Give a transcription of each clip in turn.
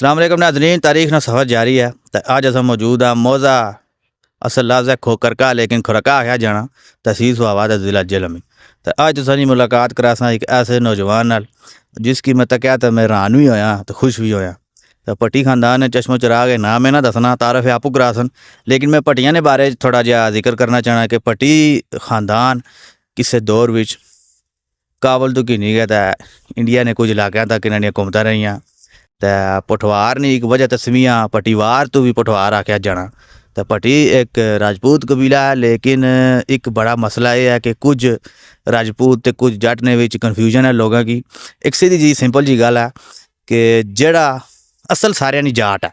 अस्सलाम वालेकुम नाज़रीन, तारीख ना सफ़र जारी है। तो अज अस मौजूद हाँ मौज़ा असल लफ्ज़ है खोकर का, लेकिन खुरका आख्या जाना तहसील सोहाबाद ज़िला झेलम। तो अज तुसां मुलाकात करासां एक ऐसे नौजवान नाल जिसकी मैं तक्या तो मैं हैरान भी होया तो खुश भी होया। तो भट्टी खानदान है, चश्मो चिराग है, नाम है ना दसना, तारफ है आपू करासन। लेकिन मैं भट्टियां ने बारे थोड़ा जिहा जिक्र करना चाहना कि भट्टी खानदान किसे दौर विच काबल तो घिनी गया था। इंडिया ने कुछ इलाकों तक इन्होंने हुकूमतां रहियां। तो पठवार ने एक वजह तस्मियाँ पटीवार तो भी पठवार आख्या जाना। तो भट्टी एक राजपूत कबीला है, लेकिन एक बड़ा मसला यह है कि कुछ राजपूत ते कुछ जट ने विच कन्फ्यूजन है लोगों की। एक सीधी जी सिंपल जी गल है कि जेड़ा असल सारियां नी जाट है,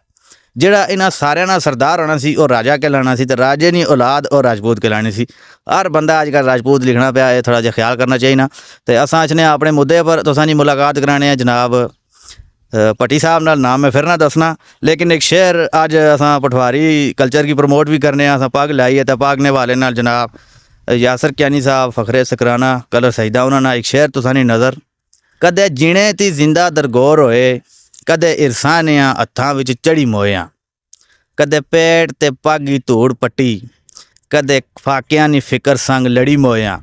जेड़ा इन्हां सारियां नाल सरदार होना सी और राजा कहलाना सी, तो राजे नी औलाद और राजपूत कहलानी सी। हर बंदा अजकल राजपूत लिखना पाया, ये थोड़ा जिहा ख्याल करना चाहिए ना। तो असां अचने अपने मुद्दे पर तुसां दी मुलाकात कराने जनाब भट्टी साहब नाल। नाम मैं फिर ना दसना, लेकिन एक शेर अज असां पठवारी कल्चर की प्रमोट भी करने असां पग लाई है। तो पग ने वाले नाल जनाब यासर क्यानी साहब फ़खरे सकराना कलर सजदा उन्होंने एक शेर तुसां नज़र। कदे जीने ती जिंदा दरगोर होए, कदे इरसानियां हत्थां विच चढ़ी मोया, कदे पेट ते पग गी धूड़ पट्टी, कदे फाकियां नी फिकर संग लड़ी मोया,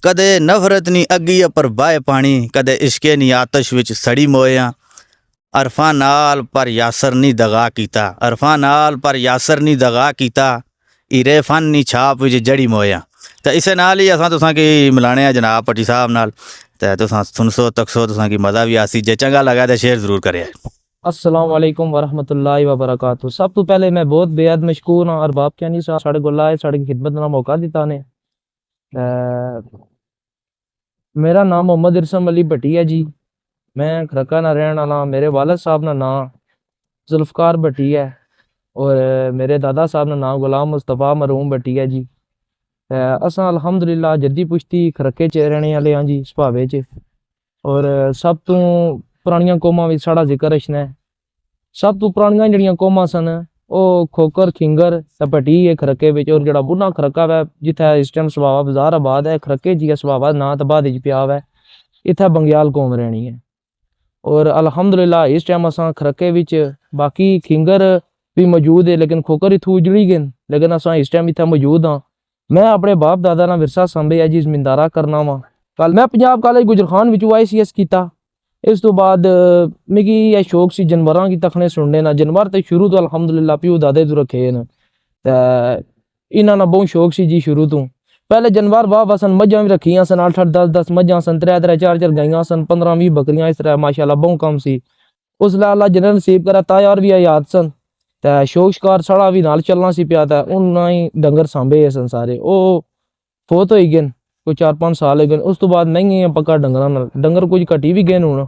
कदे नफरत नी अग्गी पर बाए पानी, कदे इश्के नी आतश विच सड़ी मोया। अरफा नाल पर यासर नी दगा कीता, अरफा नाल पर यासर नी दगा कीता, हीरे फन नी छाप विच जड़ी मोया। तो इस नाल ही असां तुसां की मिलाने हैं जनाब भट्टी साहब नाल। तो तुसां सुनसो तकसो, तुसां की मज़ा भी आसी। जे चंगा लगा तो शेयर ज़रूर करे। अस्सलाम वालेकुम वरहमतुल्लाहि वबरकातुहू। सब तो पहले मैं बहुत बेहद मशकूर हाँ अरबाब क्यानी साहब साढ़े को लाए साढ़े खिदमत का मौका दिता ने। मेरा नाम मोहम्मद इरसम अली भट्टी है जी। मैं खरका ना रहने वाला। मेरे वालद साहब का नाम जुल्फकार भट्टी है और मेरे दादा साहब का नाम गुलाम मुस्तफ़ा मरूम भट्टी है जी। असां अल्हम्दुलिल्लाह जद्दी पुश्ती खरके च रहने वाले हाँ जी सुभावे च। और सब तो पुरानियां कौमां विच साढ़ा जिक्र रचना है। सब तो पुरानियां जड़ियां कौमां सन ਉਹ खोकर खिंगर ते भट्टी है खरके विच। और जड़ा बुना खरका वै जिथे इस टाइम सवावा बाजार आबाद है, खरके जी सवावा ना तो बाद पिया वै, इत्थे बंग्याल कौम रहनी है। और अल्हम्दुलिल्लाह इस टाइम असां खरके विच बाकी खिंगर भी मौजूद है, लेकिन खोकर इत्थों उजड़ी गए, लेकिन असां इस टाइम इत्थे मौजूद हाँ। मैं अपने बाप दादा ना विरसा सांभे जी जमींदारा करना वा। कल मैं पंजाब कॉलेज गुजर खान विचों ICS किया। इस तो बाद मिगी यह शौक सी जानवरां की तखने सुनने ना। जानवर तो शुरू तो अल्हम्दुलिल्लाह प्यो दादे तो रखे न, इन्हां ना बहुत शौक सी जी शुरू तो। पहले जानवर वाह सन, मझां भी रखियां सन, 8-8 10-10 मझां सन, 3-3 4-4 गाइयां सन, 15-20 बकरियां, इस तरह माशाल्लाह बहुत कम सी। उसलै अल्लाह जिन्हें नसीब करा ताया और भी आयात सन। ते शौक शिकार साढ़ा भी नाल चलना सी पिया। ते उन्हां ही डंगर सांभे सन सारे। ओह फोत होई गए कोई 4-5 साल हो गए। उस तो बाद नहीं पक्का डंगर नाल, डंगर कुछ घटी भी गए हुण।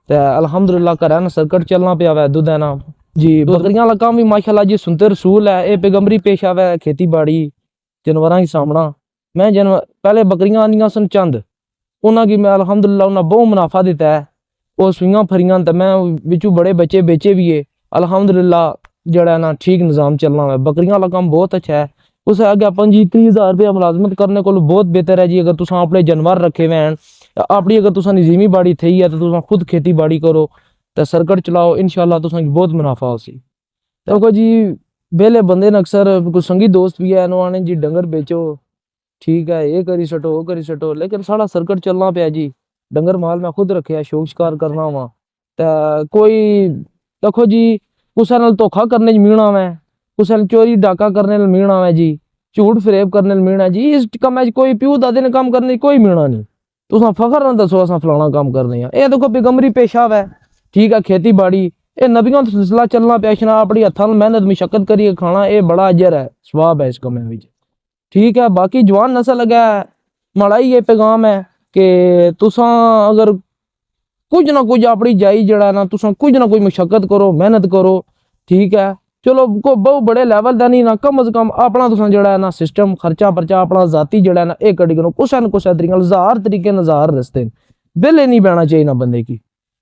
ते अल्हम्दुलिल्लाह घरा ना सर्कट चलना पिया वै दुध है ना जी। बकरियां वाला काम भी माशाल्लाह जी सुनते रसूल है, ये पैगंबरी पेशा वै खेती बाड़ी जानवरां की सामना। मैं जानवर पहले बकरियां आंदियां सन चंद, उन्हां की मैं अल्हम्दुलिल्लाह उन्हां बहुत मुनाफा दिता है। वो सुइयां फरियां ते मैं बिचू बड़े बच्चे बेचे भी है। अल्हम्दुलिल्लाह जड़ा ना ठीक निज़ाम चलना है। बकरियां वाला काम बहुत अच्छा है। उस अगर 25-30 हज़ार रुपया मुलाजमत करने को बहुत बेहतर है जी। अगर तुम अपने जानवर रखे हुए हैं, अपनी अगर तुम निजीमी बाड़ी थी है तो तुम खुद खेती बाड़ी करो तो सर्कट चलाओ, इंशाल्लाह तुम बहुत मुनाफा हो सी। देखो जी बेले बंदे ने अक्सर कुछ संगी दोस्त भी है आने जी डंगर बेचो, ठीक है ये करी सटो वो करी सटो, लेकिन साढ़ा सर्कट चलना पाया जी। डंगर माल मैं खुद रखे शौक शिकार करना वा। तो कोई देखो जी कुसै नाल धोखा करने च मीना मैं, कुसै चोरी डाका करने मीना है जी, झूठ फरेब करने मीना जी। इस कम्मै च कोई प्यो दादे ने काम करने कोई मीना नहीं। तुसां फखर ना दसो असां फलाना काम करने हैं। ये देखो पैगंबरी पेशा वै, ठीक है खेती बाड़ी ये नबियां तो सिलसिला चलना पिया। शना अपनी हत्थां मेहनत मुशक्कत करिए खाना, ये बड़ा अजर है सवाब है इस कम्मै विच, ठीक है। बाकी जवान नस्ल अगे माड़ा ही ये पैगाम है कि तुसां अगर कुछ ना कुछ अपनी जाई जड़ा ना तुसां कुछ ना कुछ मुशक्कत करो, मेहनत करो, ठीक है। चलो को बहुत बड़े लेवल का नहीं ना, कम अज कम अपना तुसां जड़ा है ना सिस्टम खर्चा परचा अपना जाती जड़ा है ना एक कड़ी करो। कुछ न कुछ तरीके हजार तरीके हजार रस्ते बेले नहीं बैना चाहिए ना बंदे की।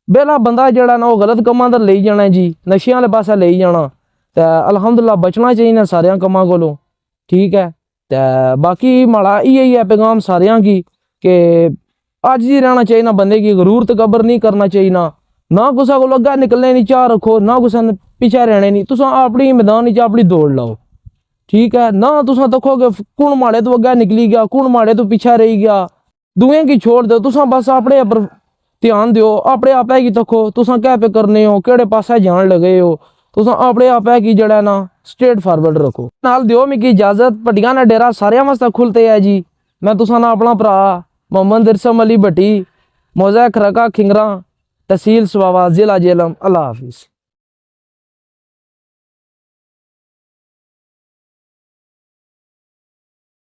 बेला बंदा जड़ा ना वो गलत कमां दा ले जाना जी, नशे वाले पासे ले जाना। तो अल्हम्दुलिल्लाह बचना चाहिए ना सारियां कमां कोलों, ठीक है। तो बाकी माड़ा यही है पैगाम सारियां की कि अज ही रहना चाहिए ना बंदे की, गरूर तकबर नहीं करना चाहिए ना। ना कुसा को अग्गे निकलने नहीं चाह रखो, ना कुसा ने पीछे रहने नहीं, तुसा अपनी मैदान च अपनी दौड़ लाओ, ठीक है ना। तुसा देखोगे कुण माड़े तो अग्गे निकली गया, कुण माड़े तो पीछे रही गया, दुए की छोड़ दो, तुसा बस अपने पर ध्यान दियो, अपने आपे की तको तुसा क्या पे करने हो, केड़े पासे जान लगे हो, तुसा अपने आपे की जड़ा ना स्ट्रेट फॉरवर्ड रखो। नाल दियो मिकी इजाजत, पटियां ना डेरा सारे वास्ते खुलते है जी। मैं तुसा ना अपना भरा मोहम्मद इरसम अली भट्टी, मौजा खरका खिंगरा, तहसील स्वावा, जिला जेलम। अल्लाह हाफिज।